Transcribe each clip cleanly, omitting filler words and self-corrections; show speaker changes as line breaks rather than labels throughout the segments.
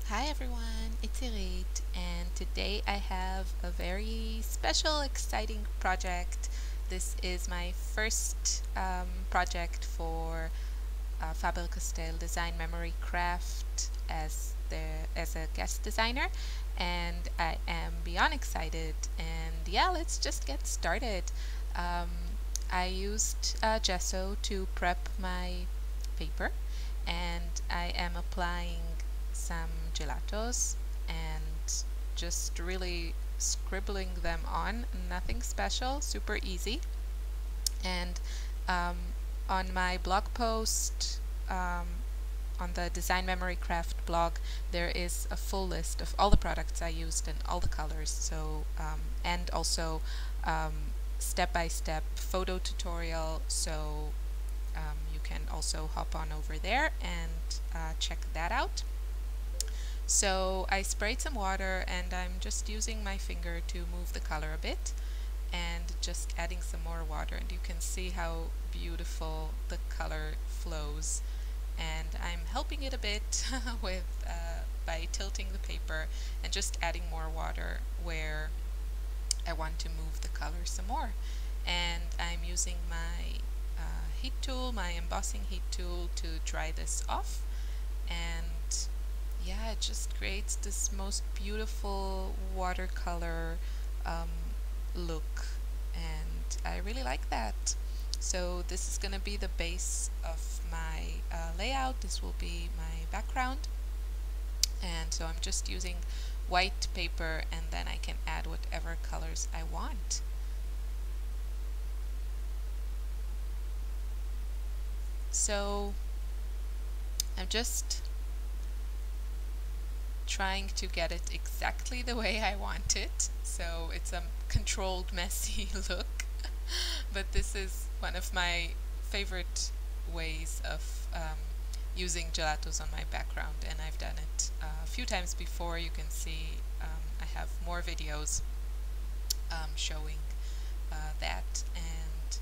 Hi everyone, it's Irit, and today I have a very special, exciting project. This is my first project for Faber Castell Design Memory Craft as a guest designer, and I am beyond excited. And yeah, let's just get started. Um, I used gesso to prep my paper, and I am applying some gelatos and just really scribbling them on. Nothing special, super easy. And um, on my blog post, on the Design Memory Craft blog, there is a full list of all the products I used and all the colors. So and also step-by-step photo tutorial. So you can also hop on over there and check that out. So I sprayed some water and I'm just using my finger to move the color a bit and just adding some more water, and you can see how beautiful the color flows. And I'm helping it a bit with by tilting the paper and just adding more water where I want to move the color some more. And I'm using my heat tool, my embossing heat tool, to dry this off. And yeah, it just creates this most beautiful watercolor look, and I really like that. So this is going to be the base of my layout. This will be my background, and so I'm just using white paper, and then I can add whatever colors I want. So I'm just trying to get it exactly the way I want it. So it's a controlled, messy look. But this is one of my favorite ways of using gelatos on my background, and I've done it a few times before. You can see I have more videos showing that, and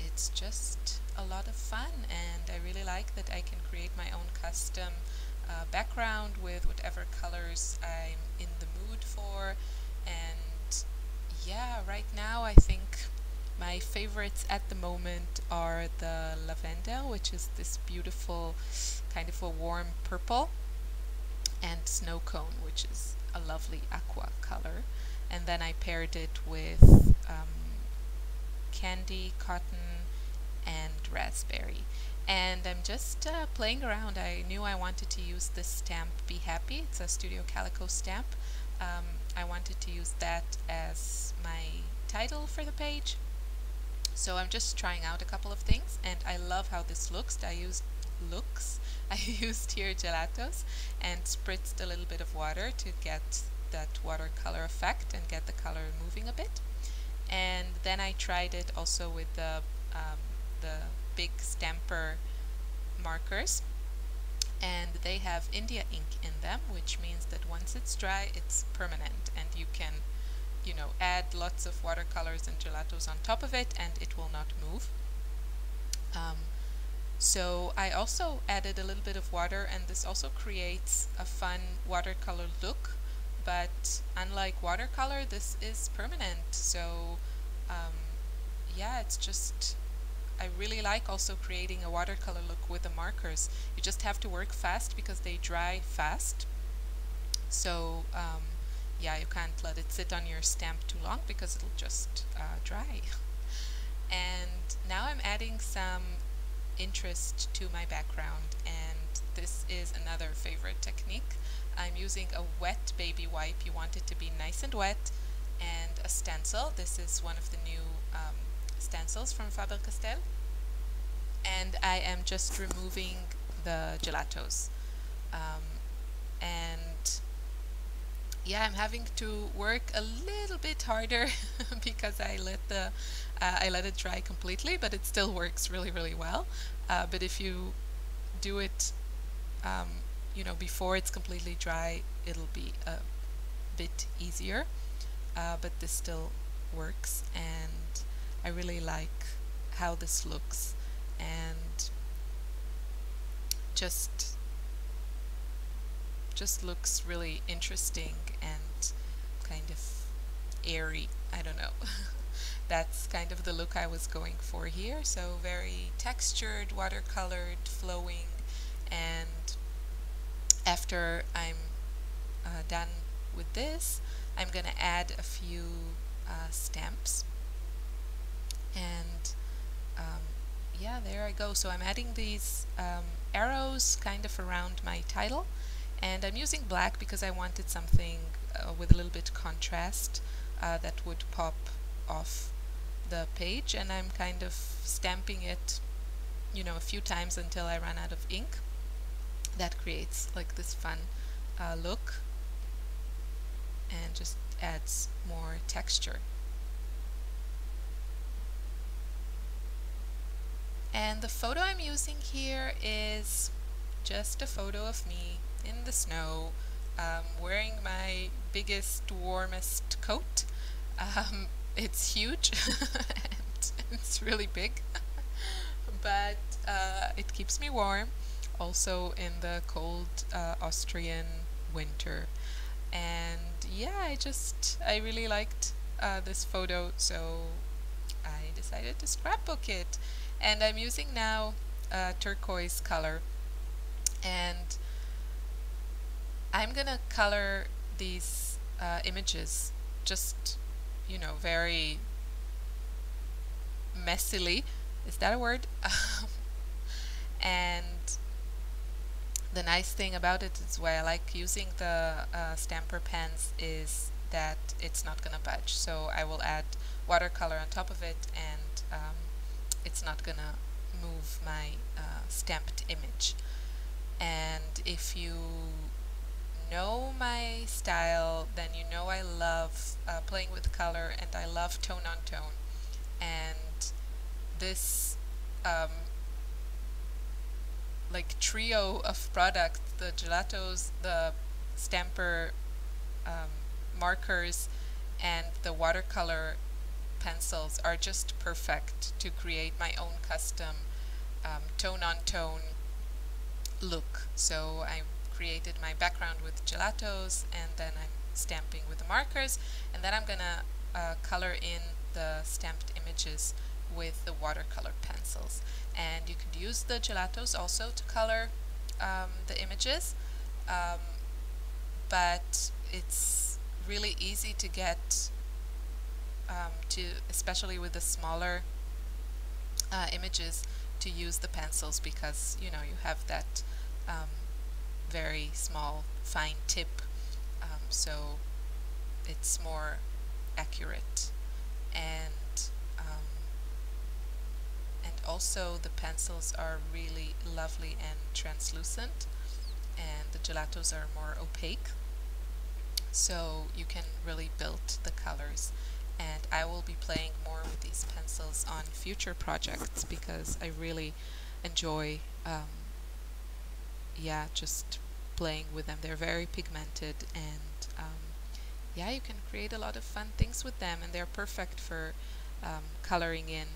it's just a lot of fun, and I really like that I can create my own custom background with whatever colors I'm in the mood for. And yeah, right now I think my favorites at the moment are the lavender, which is this beautiful kind of a warm purple, and snow cone, which is a lovely aqua color. And then I paired it with candy, cotton, and raspberry. And I'm just playing around. I knew I wanted to use this stamp, Be Happy. It's a Studio Calico stamp. I wanted to use that as my title for the page. So I'm just trying out a couple of things, and I love how this looks. I used here gelatos and spritzed a little bit of water to get that watercolor effect and get the color moving a bit. And then I tried it also with the big stamper markers, and they have India ink in them, which means that once it's dry, it's permanent, and you can, you know, add lots of watercolors and gelatos on top of it and it will not move. So I also added a little bit of water, and this also creates a fun watercolor look, but unlike watercolor, this is permanent. So yeah, it's just, I really like also creating a watercolor look with the markers. You just have to work fast because they dry fast. So yeah, you can't let it sit on your stamp too long because it'll just dry. And now I'm adding some interest to my background, and this is another favorite technique. I'm using a wet baby wipe. You want it to be nice and wet, and a stencil. This is one of the new stencils from Faber Castell, and I am just removing the gelatos. And yeah, I'm having to work a little bit harder because I let it dry completely, but it still works really well. But if you do it, you know, before it's completely dry, it'll be a bit easier. But this still works, and I really like how this looks. And just just looks really interesting and kind of airy. I don't know. That's kind of the look I was going for here. So very textured, watercolored, flowing, and after I'm done with this, I'm gonna add a few stamps, and yeah, there I go. So I'm adding these arrows kind of around my title, and I'm using black because I wanted something with a little bit contrast that would pop off the page, and I'm kind of stamping it, you know, a few times until I run out of ink. That creates like this fun look and just adds more texture. And the photo I'm using here is just a photo of me in the snow, wearing my biggest, warmest coat. It's huge and it's really big, but it keeps me warm also in the cold Austrian winter. And yeah, I really liked this photo, so I decided to scrapbook it. And I'm using now turquoise color, and I'm gonna color these images just, you know, very messily. Is that a word? And the nice thing about it is why I like using the stamper pens is that it's not gonna budge. So I will add watercolor on top of it, and it's not gonna move my stamped image. And if you know my style, then you know I love playing with color, and I love tone on tone. And this like trio of products, the gelatos, the stamper markers, and the watercolor pencils are just perfect to create my own custom tone on tone look. So I created my background with gelatos, and then I'm stamping with the markers, and then I'm gonna color in the stamped images with the watercolor pencils. And you could use the gelatos also to color the images, but it's really easy to get especially with the smaller images, to use the pencils, because you know you have that very small fine tip, so it's more accurate. And also the pencils are really lovely and translucent, and the gelatos are more opaque, so you can really build the colors. And I will be playing more with these pencils on future projects because I really enjoy yeah, just playing with them. They're very pigmented, and yeah, you can create a lot of fun things with them, and they're perfect for coloring in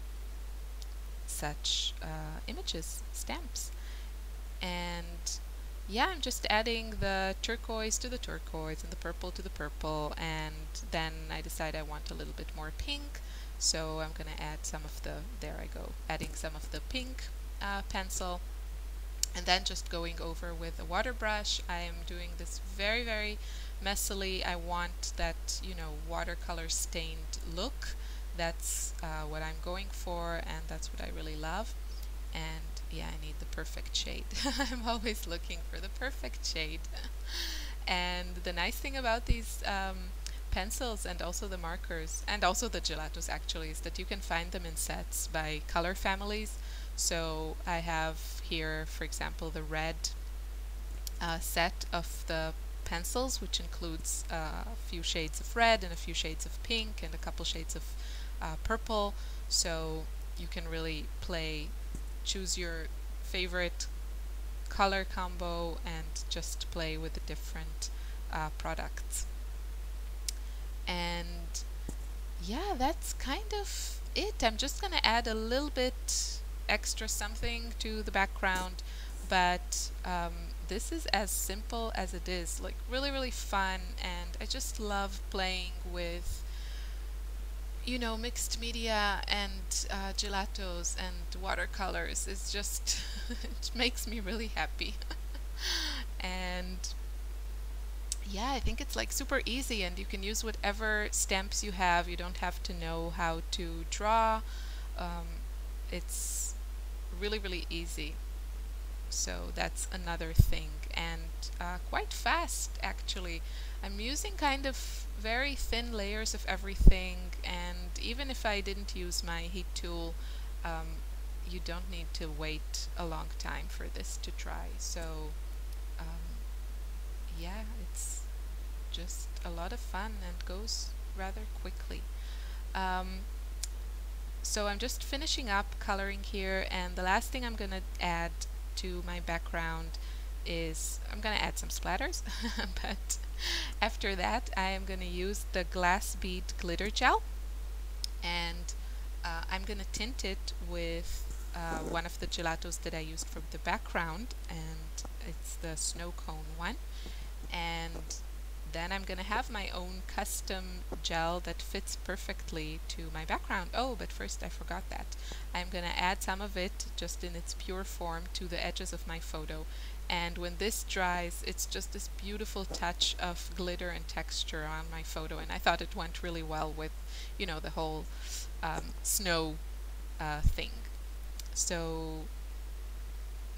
such images, stamps. And yeah, I'm just adding the turquoise to the turquoise and the purple to the purple, and then I decide I want a little bit more pink, so I'm gonna add some of the, there I go, adding some of the pink pencil, and then just going over with a water brush. I am doing this very, very messily. I want that, you know, watercolor stained look. That's what I'm going for, and that's what I really love. And yeah, I need the perfect shade. I'm always looking for the perfect shade. And the nice thing about these pencils, and also the markers, and also the gelatos actually, is that you can find them in sets by color families. So I have here, for example, the red set of the pencils, which includes a few shades of red and a few shades of pink and a couple shades of purple. So you can really choose your favorite color combo and just play with the different products. And yeah, that's kind of it. I'm just gonna add a little bit extra something to the background, but this is as simple as it is, like really fun, and I just love playing with, mixed media and gelatos and watercolors. It's just, it makes me really happy. And yeah, I think it's like super easy, and you can use whatever stamps you have. You don't have to know how to draw. It's really easy. So that's another thing, and quite fast actually. I'm using kind of very thin layers of everything, and even if I didn't use my heat tool, um, you don't need to wait a long time for this to dry. So yeah, it's just a lot of fun and goes rather quickly. Um, so I'm just finishing up coloring here, and the last thing I'm gonna add to my background is I'm gonna add some splatters, but after that I am gonna use the glass bead glitter gel, and I'm gonna tint it with one of the gelatos that I used from the background, and it's the snow cone one. And then I'm gonna have my own custom gel that fits perfectly to my background. Oh, but first I forgot that. I'm gonna add some of it just in its pure form to the edges of my photo. And when this dries, it's just this beautiful touch of glitter and texture on my photo. And I thought it went really well with, the whole snow thing. So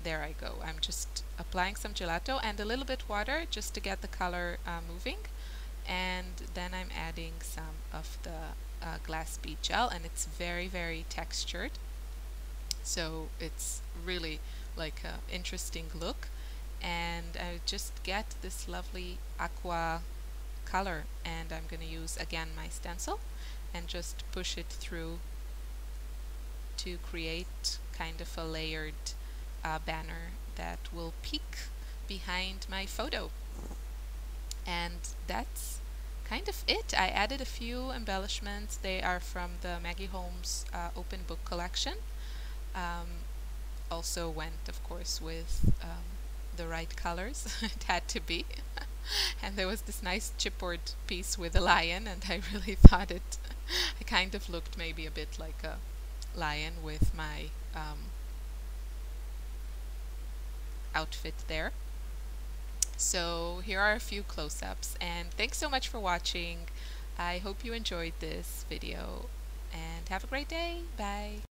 there I go. I'm just applying some gelato and a little bit water just to get the color moving. And then I'm adding some of the glass bead gel, and it's very textured. So it's really like an interesting look. And I just get this lovely aqua color, and I'm going to use again my stencil and just push it through to create kind of a layered banner that will peek behind my photo. And that's kind of it. I added a few embellishments. They are from the Maggie Holmes open book collection. Also went, of course, with the right colors. It had to be. And there was this nice chipboard piece with a lion, and I really thought I kind of looked maybe a bit like a lion with my outfit there. So here are a few close-ups, and thanks so much for watching. I hope you enjoyed this video, and have a great day. Bye.